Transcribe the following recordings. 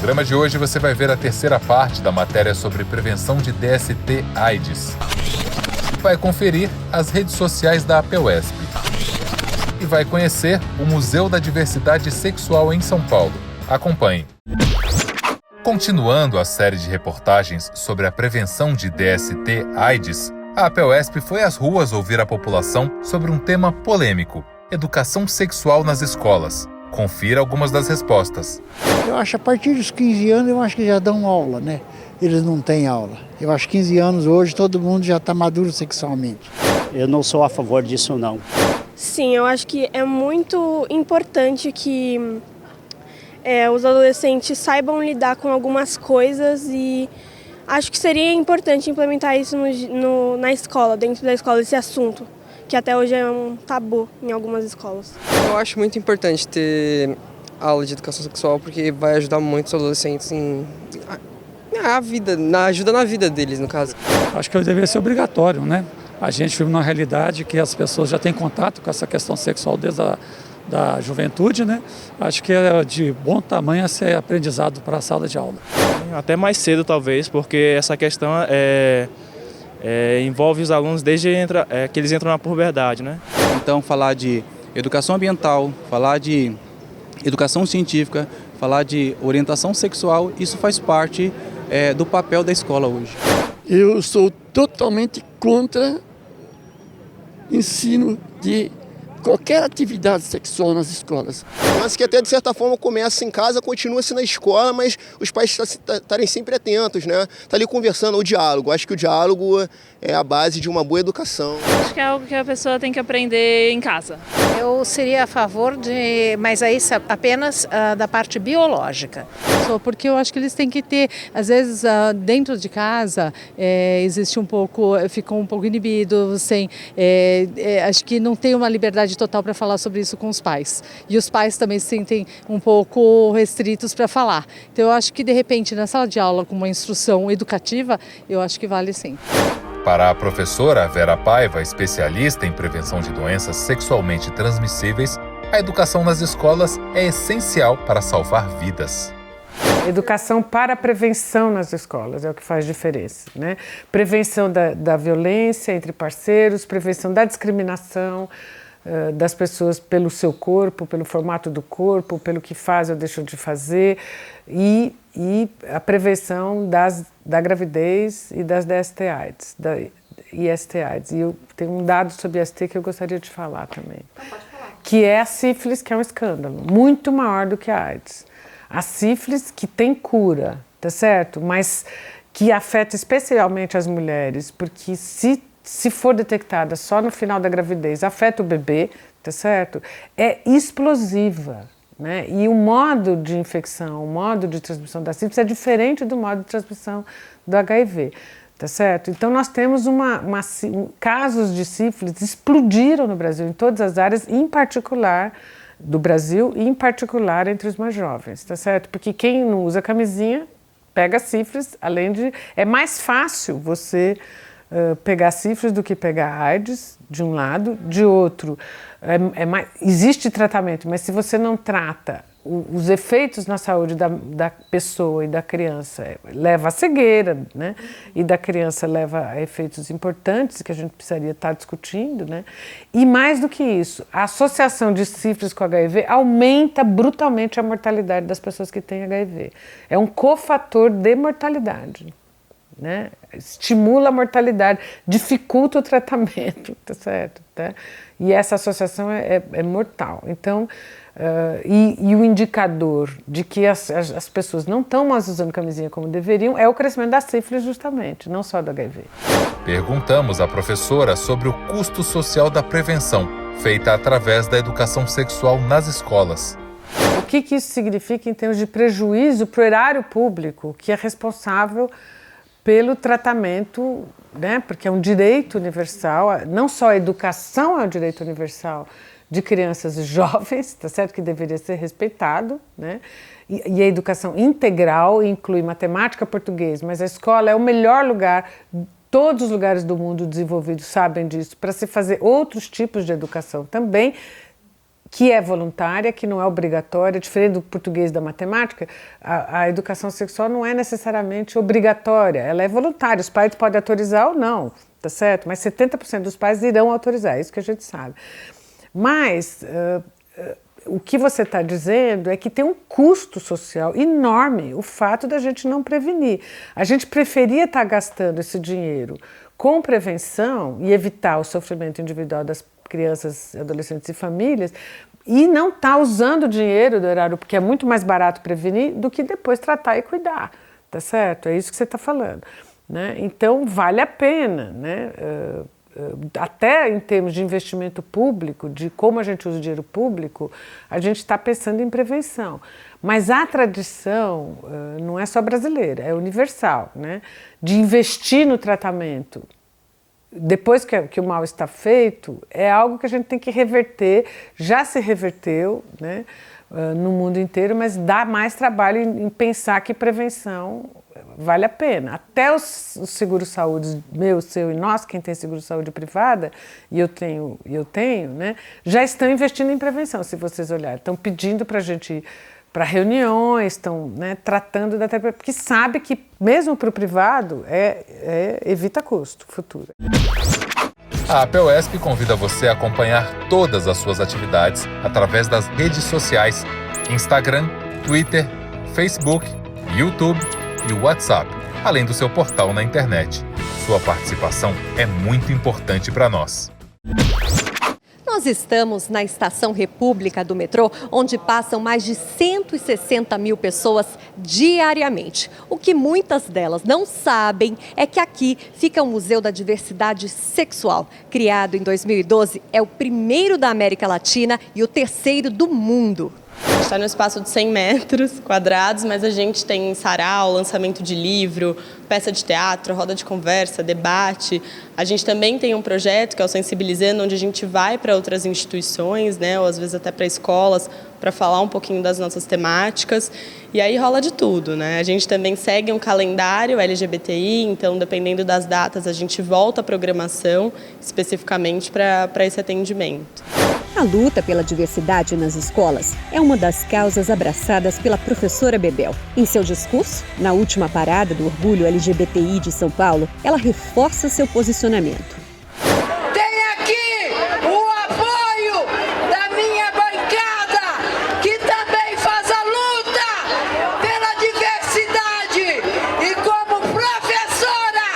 programa de hoje você vai ver a terceira parte da matéria sobre prevenção de DST/AIDS. Vai conferir as redes sociais da APUESP. E vai conhecer o Museu da Diversidade Sexual em São Paulo. Acompanhe. Continuando a série de reportagens sobre a prevenção de DST/AIDS, a APUESP foi às ruas ouvir a população sobre um tema polêmico: educação sexual nas escolas. Confira algumas das respostas. Eu acho que a partir dos 15 anos eu acho que já dão aula, né? Eles não têm aula. Eu acho que 15 anos hoje todo mundo já está maduro sexualmente. Eu não sou a favor disso, não. Sim, eu acho que é muito importante que os adolescentes saibam lidar com algumas coisas e acho que seria importante implementar isso na escola, dentro da escola, esse assunto, que até hoje é um tabu em algumas escolas. Eu acho muito importante ter aula de educação sexual porque vai ajudar muito os adolescentes ajuda na vida deles, no caso. Acho que deveria ser obrigatório, né? A gente vive numa realidade que as pessoas já têm contato com essa questão sexual desde da juventude, né? Acho que é de bom tamanho ser aprendizado para a sala de aula. Até mais cedo, talvez, porque essa questão envolve os alunos desde que eles entram na puberdade, né? Então, falar de educação ambiental, falar de educação científica, falar de orientação sexual, isso faz parte do papel da escola hoje. Eu sou totalmente contra ensino de qualquer atividade sexual nas escolas. Mas que até de certa forma começa em casa, continua-se na escola, mas os pais estarem sempre atentos, né? Tá ali conversando, o diálogo. Acho que o diálogo é a base de uma boa educação. Acho que é algo que a pessoa tem que aprender em casa. Eu seria a favor mas aí apenas da parte biológica. Porque eu acho que eles têm que ter, às vezes dentro de casa existe ficam um pouco inibidos, acho que não tem uma liberdade total para falar sobre isso com os pais. E os pais também se sentem um pouco restritos para falar. Então eu acho que de repente na sala de aula com uma instrução educativa, eu acho que vale sim. Para a professora Vera Paiva, especialista em prevenção de doenças sexualmente transmissíveis, a educação nas escolas é essencial para salvar vidas. Educação para a prevenção nas escolas é o que faz diferença, né? Prevenção da violência entre parceiros, prevenção da discriminação das pessoas pelo seu corpo, pelo formato do corpo, pelo que faz ou deixa de fazer e a prevenção da gravidez e das DST/AIDS, da IST/AIDS. E eu tenho um dado sobre IST que eu gostaria de falar também. Então pode falar. Que é a sífilis, que é um escândalo, muito maior do que a AIDS. A sífilis que tem cura, tá certo? Mas que afeta especialmente as mulheres, porque se for detectada só no final da gravidez, afeta o bebê, tá certo? É explosiva, né? E o modo de infecção, o modo de transmissão da sífilis é diferente do modo de transmissão do HIV, tá certo? Então nós temos casos de sífilis explodiram no Brasil, em todas as áreas, em particular do Brasil e em particular entre os mais jovens, tá certo? Porque quem não usa camisinha pega sífilis, é mais fácil você pegar sífilis do que pegar AIDS, de um lado, de outro. Existe tratamento, mas se você não trata os efeitos na saúde da pessoa e da criança, leva à cegueira, né? E da criança leva a efeitos importantes que a gente precisaria estar discutindo, né? E mais do que isso, a associação de sífilis com HIV aumenta brutalmente a mortalidade das pessoas que têm HIV. É um cofator de mortalidade, né? Estimula a mortalidade, dificulta o tratamento, tá certo? Tá? E essa associação é mortal. Então, e o indicador de que as pessoas não estão mais usando camisinha como deveriam é o crescimento da sífilis justamente, não só do HIV. Perguntamos à professora sobre o custo social da prevenção, feita através da educação sexual nas escolas. O que isso significa em termos de prejuízo para o erário público, que é responsável pelo tratamento, né? Porque é um direito universal, não só a educação é um direito universal de crianças e jovens, tá certo? Que deveria ser respeitado, né? E a educação integral inclui matemática, português, mas a escola é o melhor lugar, todos os lugares do mundo desenvolvidos sabem disso, para se fazer outros tipos de educação também, que é voluntária, que não é obrigatória, diferente do português e da matemática, a educação sexual não é necessariamente obrigatória, ela é voluntária, os pais podem autorizar ou não, tá certo? Mas 70% dos pais irão autorizar, é isso que a gente sabe. Mas o que você está dizendo é que tem um custo social enorme o fato da gente não prevenir. A gente preferia estar gastando esse dinheiro com prevenção e evitar o sofrimento individual das crianças, adolescentes e famílias, e não está usando o dinheiro do erário, porque é muito mais barato prevenir do que depois tratar e cuidar, tá certo? É isso que você está falando, né? Então, vale a pena, né? Até em termos de investimento público, de como a gente usa o dinheiro público, a gente está pensando em prevenção. Mas a tradição não é só brasileira, é universal, né? De investir no tratamento depois que o mal está feito, é algo que a gente tem que reverter, já se reverteu, né, no mundo inteiro, mas dá mais trabalho em pensar que prevenção vale a pena. Até os seguros-saúde, meu, seu e nosso, quem tem seguro-saúde privada, e eu tenho, né, já estão investindo em prevenção, se vocês olharem. Estão pedindo para a gente ir para reuniões, estão, né, tratando da terapia, porque sabe que mesmo para o privado evita custo futuro. A APUESP convida você a acompanhar todas as suas atividades através das redes sociais, Instagram, Twitter, Facebook, YouTube e WhatsApp, além do seu portal na internet. Sua participação é muito importante para nós. Nós estamos na Estação República do metrô, onde passam mais de 160 mil pessoas diariamente. O que muitas delas não sabem é que aqui fica o Museu da Diversidade Sexual. Criado em 2012, é o primeiro da América Latina e o terceiro do mundo. A gente está no espaço de 100 metros quadrados, mas a gente tem sarau, lançamento de livro, peça de teatro, roda de conversa, debate. A gente também tem um projeto que é o Sensibilizando, onde a gente vai para outras instituições, né, ou às vezes até para escolas, para falar um pouquinho das nossas temáticas. E aí rola de tudo, né? A gente também segue um calendário LGBTI, então dependendo das datas a gente volta à programação especificamente para esse atendimento. A luta pela diversidade nas escolas é uma das causas abraçadas pela professora Bebel. Em seu discurso, na última parada do Orgulho LGBTI de São Paulo, ela reforça seu posicionamento. Tem aqui o apoio da minha bancada, que também faz a luta pela diversidade. E como professora,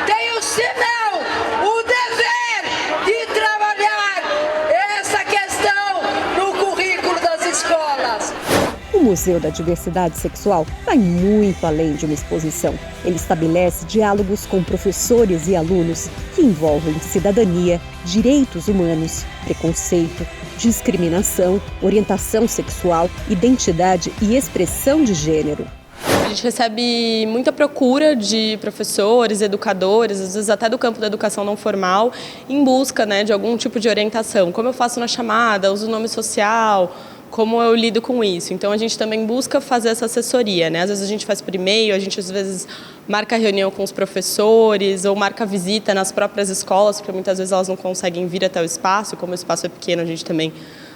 tenho senão o dever de trabalhar essa questão no currículo das escolas. O Museu da Diversidade Sexual vai muito além de uma exposição. Ele estabelece diálogos com professores e alunos que envolvem cidadania, direitos humanos, preconceito, discriminação, orientação sexual, identidade e expressão de gênero. A gente recebe muita procura de professores, educadores, às vezes até do campo da educação não formal, em busca, né, de algum tipo de orientação. Como eu faço na chamada, uso o nome social, como eu lido com isso. Então, a gente também busca fazer essa assessoria, né? Às vezes a gente faz por e-mail, a gente às vezes marca reunião com os professores ou marca visita nas próprias escolas, porque muitas vezes elas não conseguem vir até o espaço, como o espaço é pequeno, a gente também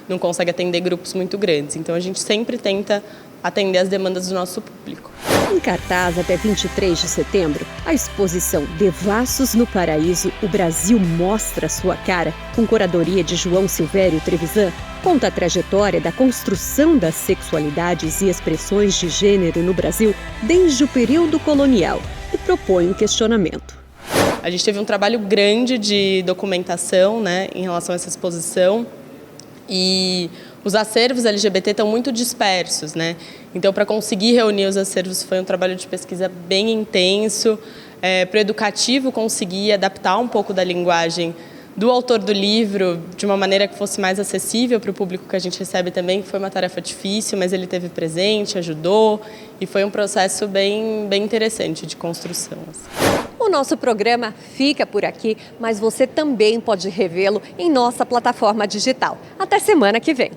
não consegue atender grupos muito grandes. Então, a gente sempre tenta atender as demandas do nosso público. Em cartaz até 23 de setembro, a exposição Devassos no Paraíso, o Brasil mostra sua cara, com curadoria de João Silvério Trevisan, conta a trajetória da construção das sexualidades e expressões de gênero no Brasil desde o período colonial e propõe um questionamento. A gente teve um trabalho grande de documentação, né, em relação a essa exposição, e os acervos LGBT estão muito dispersos, né? Então, para conseguir reunir os acervos foi um trabalho de pesquisa bem intenso. Para o educativo conseguir adaptar um pouco da linguagem do autor do livro de uma maneira que fosse mais acessível para o público que a gente recebe também. Foi uma tarefa difícil, mas ele esteve presente, ajudou, e foi um processo bem interessante de construção. O nosso programa fica por aqui, mas você também pode revê-lo em nossa plataforma digital. Até semana que vem.